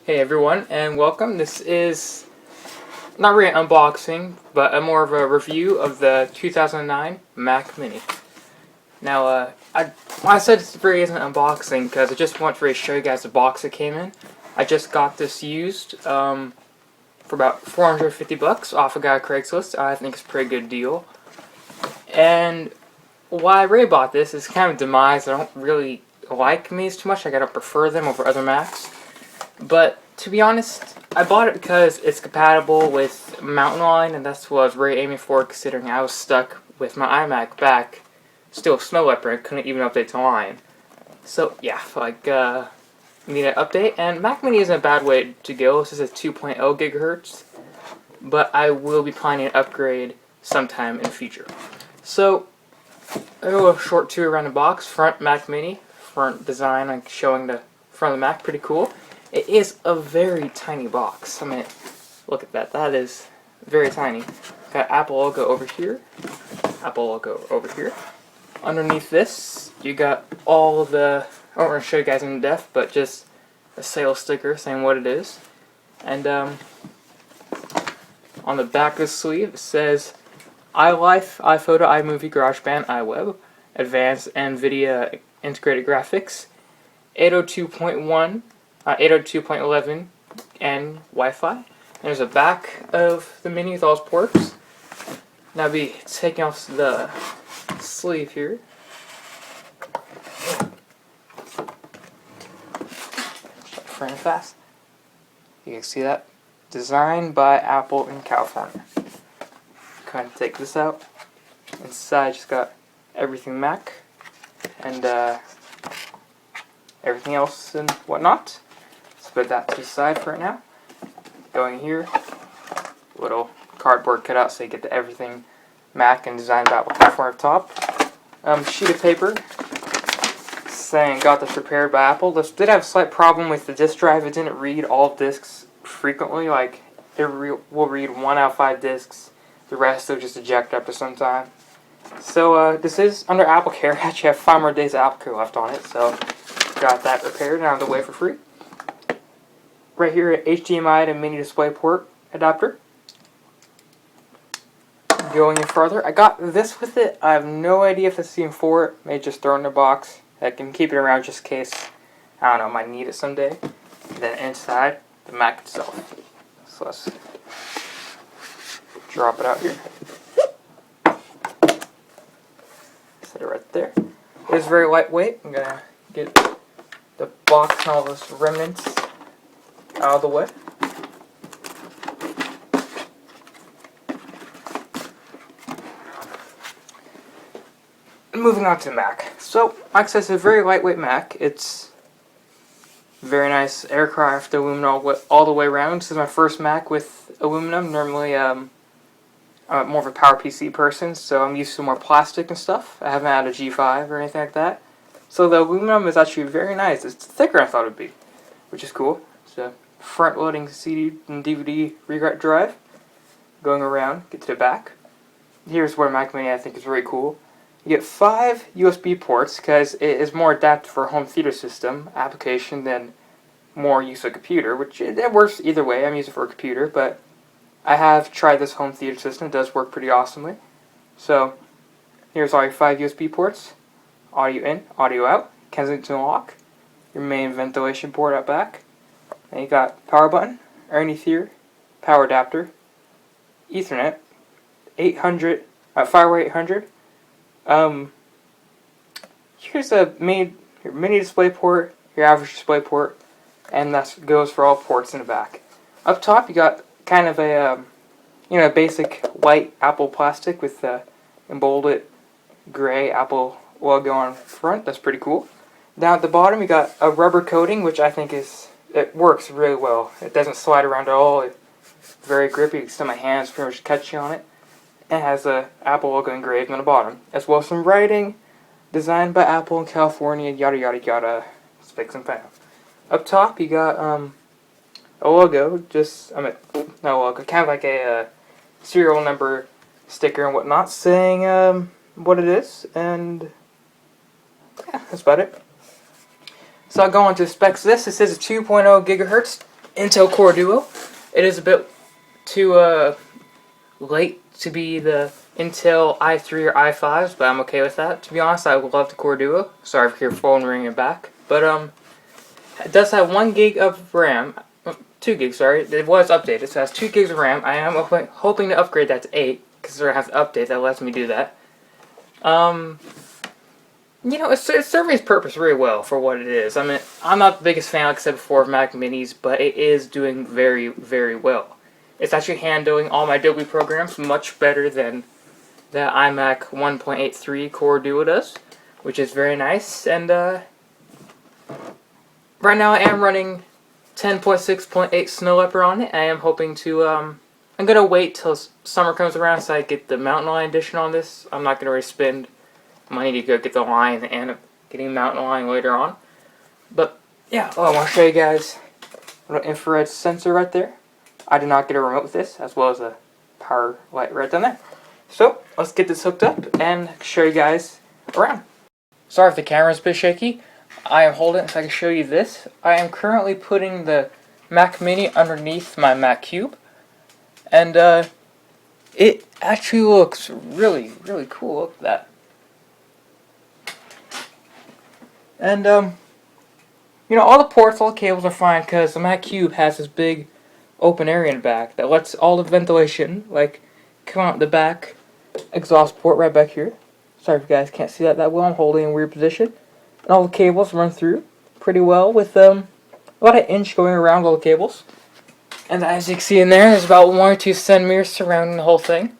Hey everyone, and welcome. This is not really an unboxing, but more of a review of the 2009 Mac Mini. Now, I said this really isn't an unboxing because I just want to really show you guys the box it came in. I just got this used for about 450 bucks off a guy at Craigslist. I think it's a pretty good deal. And why I really bought this is kind of demise. I don't really like Minis too much. I don't prefer them over other Macs. But to be honest, I bought it because it's compatible with Mountain Lion, and that's what I was really aiming for, considering I was stuck with my iMac back, still Snow Leopard, and couldn't even update to Lion. So yeah, need an update, and Mac Mini isn't a bad way to go. This is a 2.0 gigahertz, but I will be planning an upgrade sometime in the future. So, a little short tour around the box. Front Mac Mini, front design, like showing the front of the Mac, pretty cool. It is a very tiny box. I mean, look at that. That is very tiny. Got Apple logo over here. Apple logo over here. Underneath this, you got all the... I don't want to show you guys in depth, but just a sales sticker saying what it is. And on the back of the sleeve, it says iLife, iPhoto, iMovie, GarageBand, iWeb, Advanced NVIDIA Integrated Graphics, 802.1. 802.11 and Wi-Fi. There's a back of the Mini with all its ports. Now I'll be taking off the sleeve here. Frame fast. You can see that. Designed by Apple in California. Kind of take this out. Inside just got everything Mac and everything else and whatnot. Put that to the side for right now. Going here, little cardboard cutout so you get the everything Mac and designed by Apple platform up top. Sheet of paper saying got this prepared by Apple. This did have a slight problem with the disk drive. It didn't read all disks frequently. Like it will read 1 out of 5 disks. The rest will just eject after some time. So this is under Apple Care. I actually have 5 more days of Apple Care left on it. So got that repaired and on the way for free. Right here at HDMI to mini DisplayPort adapter. Going in further, I got this with it. I have no idea if it's even for it. May just throw it in the box. I can keep it around just in case, I don't know, I might need it someday. And then inside, the Mac itself. So let's drop it out here. Set it right there. It is very lightweight. I'm going to get the box and all those remnants out of the way. Moving on to the Mac. So, like I said, it's a very lightweight Mac. It's very nice aircraft aluminum all the way around. This is my first Mac with aluminum. Normally, I'm more of a Power PC person, so I'm used to more plastic and stuff. I haven't had a G5 or anything like that. So the aluminum is actually very nice. It's thicker than I thought it would be, which is cool. So, front-loading CD and DVD read drive. Going around, get to the back. Here's where Mac Mini I think is really cool. You get 5 USB ports because it is more adapted for a home theater system application than more use of a computer, which it works either way. I'm using it for a computer, but I have tried this home theater system. It does work pretty awesomely. So here's all your 5 USB ports. Audio in, audio out, Kensington lock, your main ventilation port out back. And you got power button, underneath here, power adapter, Ethernet, 800, FireWire 800. Here's your mini display port, your average display port, and that goes for all ports in the back. Up top, you got kind of a basic white Apple plastic with the embolded gray Apple logo on front. That's pretty cool. Down at the bottom, you got a rubber coating, which I think it works really well. It doesn't slide around at all. It's very grippy. You can see my hands pretty much catching on it. It has a Apple logo engraved on the bottom, as well as some writing, designed by Apple in California, yada yada yada, spick and span. Up top, you got a logo, no logo, kind of like a serial number sticker and whatnot, saying what it is, and yeah, that's about it. So I'll go on to specs. This is a 2.0 gigahertz Intel Core Duo. It is a bit too late to be the Intel i3 or i5s, but I'm okay with that. To be honest, I love the Core Duo. Sorry for your phone ringing back. But it does have 1 gig of RAM. 2 gigs, sorry. It was updated, so it has 2 gigs of RAM. I am hoping to upgrade that to 8, because they're going to have to update that lets me do that. You know, it's serving its purpose really well for what it is. I mean, I'm not the biggest fan, like I said before, of Mac Minis, but it is doing very, very well. It's actually handling all my Adobe programs much better than the iMac 1.83 Core Duo does, which is very nice. And right now I am running 10.6.8 Snow Leopard on it. I am hoping to, I'm going to wait till summer comes around so I get the Mountain Lion edition on this. I'm not going to really spend money to go get the Lion and end up getting Mountain Lion later on. But, yeah, I want to show you guys a little infrared sensor right there. I did not get a remote with this, as well as a power light right down there. So, let's get this hooked up and show you guys around. Sorry if the camera's a bit shaky. I am holding it so I can show you this. I am currently putting the Mac Mini underneath my Mac Cube. And it actually looks really, really cool. Look at that. And, you know, all the ports, all the cables are fine because the Mac Cube has this big open area in the back that lets all the ventilation, like, come out the back exhaust port right back here. Sorry if you guys can't see that well. I'm holding in a weird position. And all the cables run through pretty well with about an inch going around all the cables. And as you can see in there's about 1 or 2 centimeters surrounding the whole thing.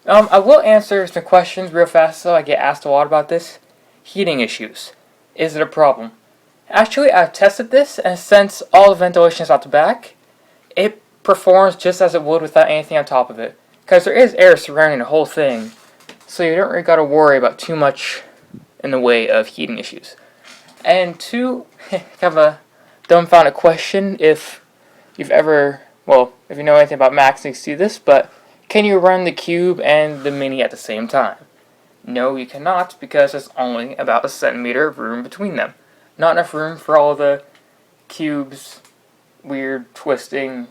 I will answer some questions real fast though. I get asked a lot about this. Heating issues. Is it a problem? Actually, I've tested this, and since all the ventilation is out the back, it performs just as it would without anything on top of it. Because there is air surrounding the whole thing, so you don't really got to worry about too much in the way of heating issues. And two, kind of a dumbfounded question, if you've ever, well, if you know anything about Macs, you can see this, but can you run the Cube and the Mini at the same time? No, you cannot, because there's only about 1 centimeter of room between them. Not enough room for all the Cube's weird twisting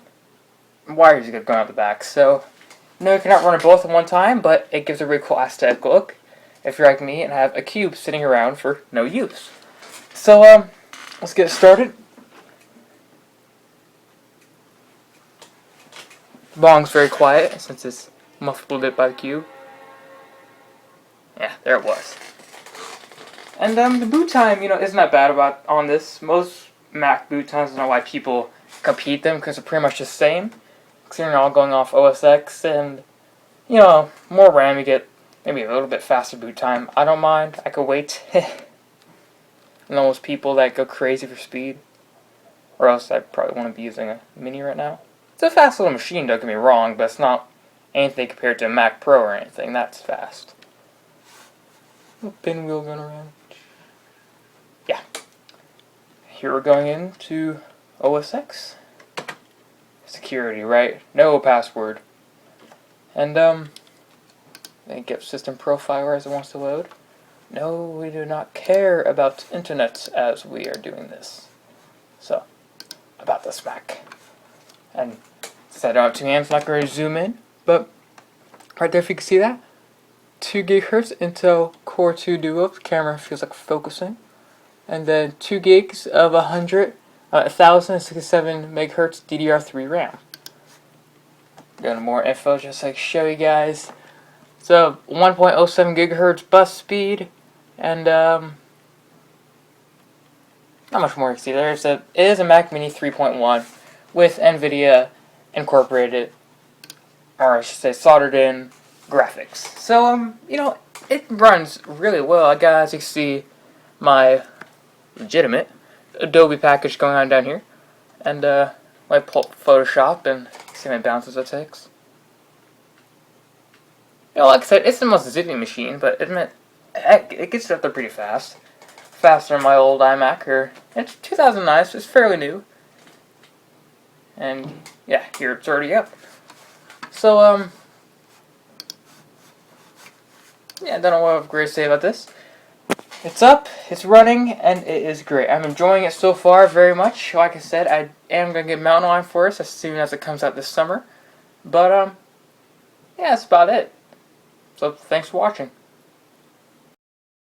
wires you got going out the back. So, no, you cannot run it both at one time, but it gives a really cool aesthetic look if you're like me and have a Cube sitting around for no use. So, let's get started. The bong's very quiet since it's muffled a bit by the Cube. Yeah, there it was. And the boot time, you know, isn't that bad on this. Most Mac boot times, I don't know why people compete them because they're pretty much the same. Considering they're all going off OS X and, you know, more RAM, you get maybe a little bit faster boot time. I don't mind. I could wait. And those people that go crazy for speed. Or else I probably want to be using a Mini right now. It's a fast little machine, don't get me wrong, but it's not anything compared to a Mac Pro or anything. That's fast. Pinwheel going around. Yeah. Here we're going into OS X. Security, right? No password. And, then get system profile as it wants to load. No, we do not care about internet as we are doing this. So, about this Mac. And since I don't have 2 hands, I'm not going to zoom in, but right there if you can see that. 2 GHz Intel Core 2 Duo. The camera feels like focusing. And then 2 gigs of 1067 megahertz DDR3 RAM. Got more info just like show you guys. So 1.07 gigahertz bus speed, and not much more you can see there. It is a Mac Mini 3.1 with NVIDIA incorporated, or I should say soldered in graphics. So you know, it runs really well. Guys, you can see my legitimate Adobe package going on down here, and my Photoshop, and see how many bounces it takes. You know, like I said, it's the most zippy machine, but admit it gets up there pretty fast, faster than my old iMac. It's 2009, so it's fairly new. And yeah, here it's already up. So yeah, I don't know what I have great to say about this. It's up, it's running, and it is great. I'm enjoying it so far very much. Like I said, I am going to get Mountain Lion Forest as soon as it comes out this summer. But, yeah, that's about it. So, thanks for watching.